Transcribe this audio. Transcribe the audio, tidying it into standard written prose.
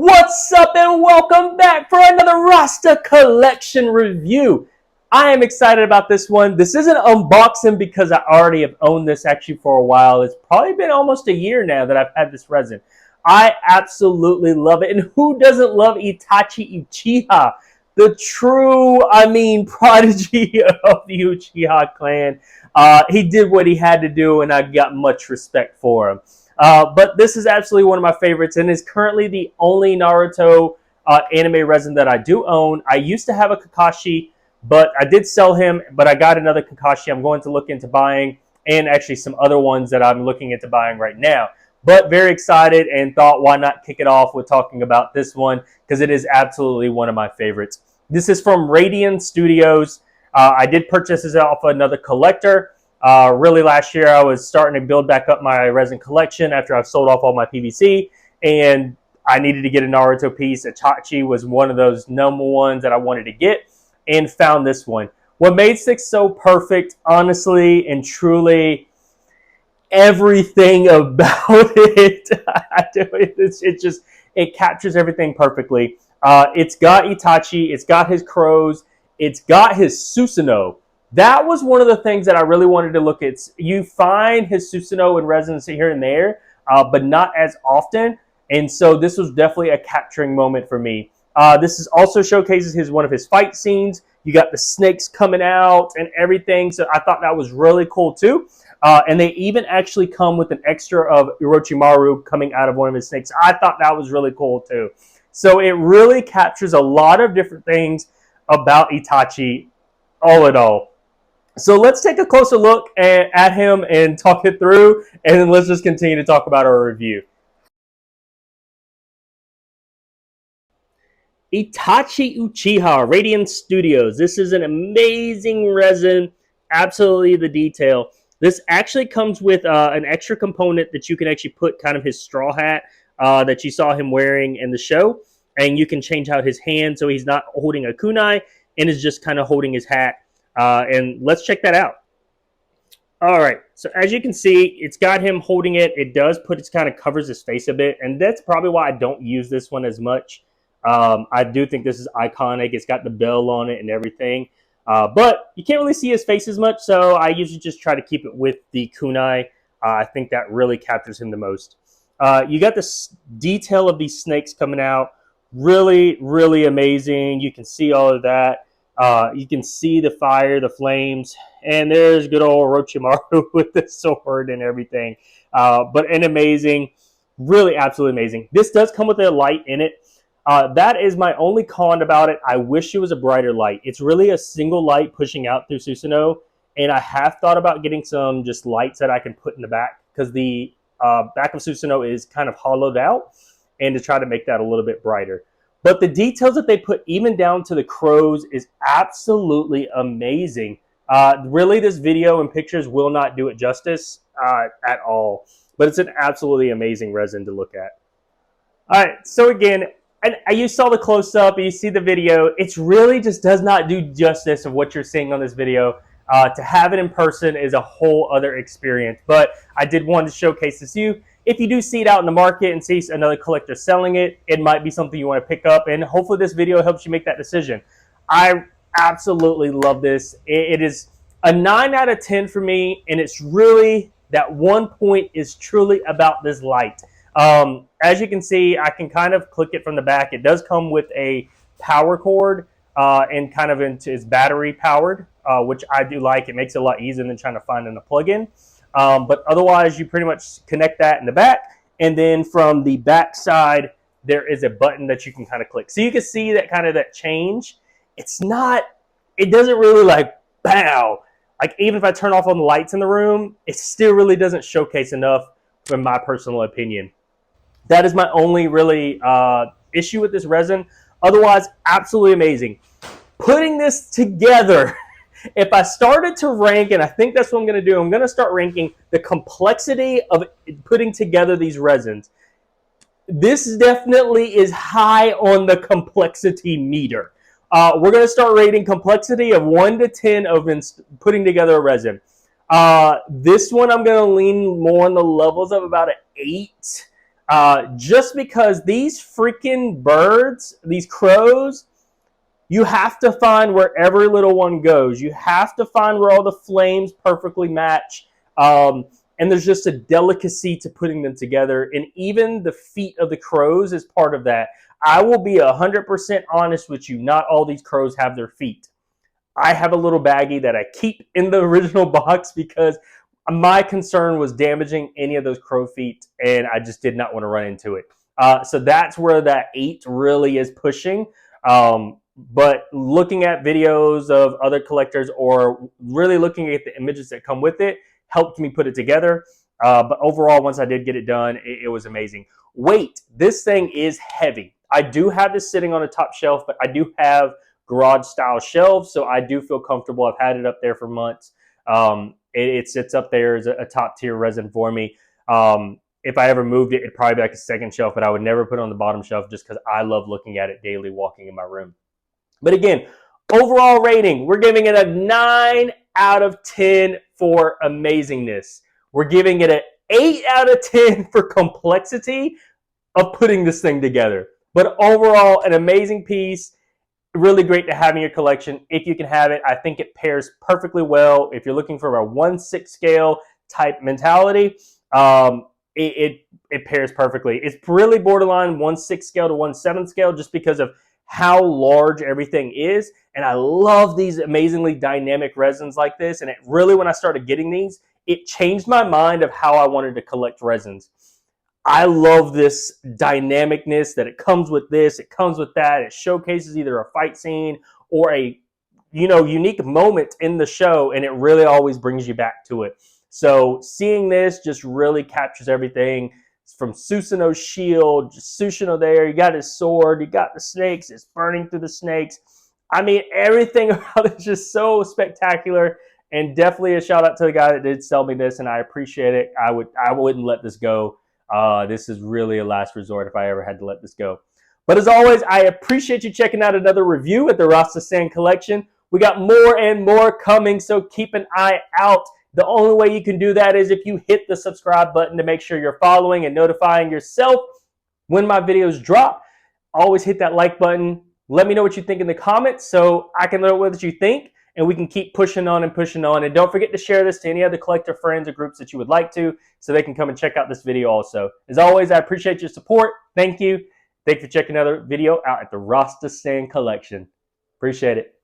What's up and welcome back for another Rasta Collection review. I am excited about this one. This isn't unboxing because I already have owned this actually for a while. It's probably been almost a year now that I've had this resin. I absolutely love it. And who doesn't love Itachi Uchiha? The true, prodigy of the Uchiha clan. He did what he had to do and I got much respect for him. But this is absolutely one of my favorites and is currently the only Naruto anime resin that I do own. I used to have a Kakashi, but I did sell him, but I got another Kakashi I'm going to look into buying, and actually some other ones that I'm looking into buying right now. But very excited and thought, why not kick it off with talking about this one, because it is absolutely one of my favorites. This is from Radian Studios. I did purchase this off another collector. Really last year I was starting to build back up my resin collection after I've sold off all my PVC, and I needed to get a Naruto piece. Itachi was one of those number ones that I wanted to get and found this one. What made this so perfect, honestly and truly, everything about it. It captures everything perfectly. It's got Itachi, it's got his crows, it's got his Susano. That was one of the things that I really wanted to look at. You find his Susano and resins here and there, but not as often. And so this was definitely a capturing moment for me. This is also showcases one of his fight scenes. You got the snakes coming out and everything. So I thought that was really cool too. And they even actually come with an extra of orochimaru coming out of one of his snakes. I thought that was really cool too. So it really captures a lot of different things about Itachi, all in all. So let's take a closer look at him and talk it through, and then let's just continue to talk about our review. Itachi Uchiha, Radian Studios. This is an amazing resin, absolutely the detail. This actually comes with an extra component that you can actually put kind of his straw hat that you saw him wearing in the show, and you can change out his hand so he's not holding a kunai and is just kind of holding his hat. And let's check that out. All right, so as you can see, it's got him holding it. It does kind of covers his face a bit, and that's probably why I don't use this one as much. I do think this is iconic. It's got the bell on it and everything, but you can't really see his face as much, so I usually just try to keep it with the kunai. I think that really captures him the most. You got this detail of these snakes coming out. Really, really amazing. You can see all of that. You can see the fire, the flames, and there's good old Orochimaru with the sword and everything. But an amazing, really absolutely amazing. This does come with a light in it. That is my only con about it. I wish it was a brighter light. It's really a single light pushing out through Susano, and I have thought about getting some just lights that I can put in the back, because the back of Susano is kind of hollowed out, and to try to make that a little bit brighter. But the details that they put, even down to the crows, is absolutely amazing. Really, this video and pictures will not do it justice at all. But it's an absolutely amazing resin to look at. All right, so again, and you saw the close-up, you see the video. It really just does not do justice of what you're seeing on this video. To have it in person is a whole other experience. But I did want to showcase this to you. If you do see it out in the market and see another collector selling it, it might be something you want to pick up, and hopefully this video helps you make that decision. I absolutely love this. It is a 9 out of 10 for me, and it's really, that one point is truly about this light. As you can see, I can kind of click it from the back. It does come with a power cord and kind of it's battery powered, which I do like. It makes it a lot easier than trying to find in a plug-in. But otherwise, you pretty much connect that in the back, and then from the back side, there is a button that you can kind of click. So you can see that kind of that change. It doesn't really like, pow. Like, even if I turn off all the lights in the room, it still really doesn't showcase enough, in my personal opinion. That is my only really issue with this resin. Otherwise, absolutely amazing. Putting this together, if I started to rank, and I think that's what I'm going to do, I'm going to start ranking the complexity of putting together these resins. This definitely is high on the complexity meter. We're going to start rating complexity of 1 to 10 of putting together a resin. This one I'm going to lean more on the levels of about an 8. just because these freaking birds, these crows, you have to find where every little one goes. You have to find where all the flames perfectly match. And there's just a delicacy to putting them together. And even the feet of the crows is part of that. I will be 100% honest with you. Not all these crows have their feet. I have a little baggie that I keep in the original box because my concern was damaging any of those crow feet, and I just did not want to run into it. So that's where that 8 really is pushing. But looking at videos of other collectors or really looking at the images that come with it helped me put it together. But overall, once I did get it done, it was amazing. Weight, this thing is heavy. I do have this sitting on a top shelf, but I do have garage style shelves, so I do feel comfortable. I've had it up there for months. It sits up there as a top tier resin for me. If I ever moved it, it'd probably be like a second shelf, but I would never put it on the bottom shelf just because I love looking at it daily walking in my room. But again, overall rating, we're giving it a 9 out of 10 for amazingness. We're giving it an 8 out of 10 for complexity of putting this thing together. But overall, an amazing piece. Really great to have in your collection if you can have it. I think it pairs perfectly well. If you're looking for a 1/6 scale type mentality, it pairs perfectly. It's really borderline 1/6 scale to 1/7 scale just because of how large everything is. And I love these amazingly dynamic resins like this. And it really, when I started getting these, it changed my mind of how I wanted to collect resins. I love this dynamicness that it comes with this, it comes with that. It showcases either a fight scene or a unique moment in the show, and it really always brings you back to it. So seeing this just really captures everything from Susano's shield, just Susano there, you got his sword, you got the snakes, it's burning through the snakes. I mean, everything about it is just so spectacular, and definitely a shout out to the guy that did sell me this, and I appreciate it. I wouldn't let this go. This is really a last resort if I ever had to let this go. But as always, I appreciate you checking out another review at the Rasta Collection. We got more and more coming, so keep an eye out. The only way you can do that is if you hit the subscribe button to make sure you're following and notifying yourself when my videos drop. Always hit that like button. Let me know what you think in the comments so I can know what you think, and we can keep pushing on and pushing on. And don't forget to share this to any other collector friends or groups that you would like to, so they can come and check out this video also. As always, I appreciate your support. Thank you. Thank you for checking another video out at the Rasta Collection. Appreciate it.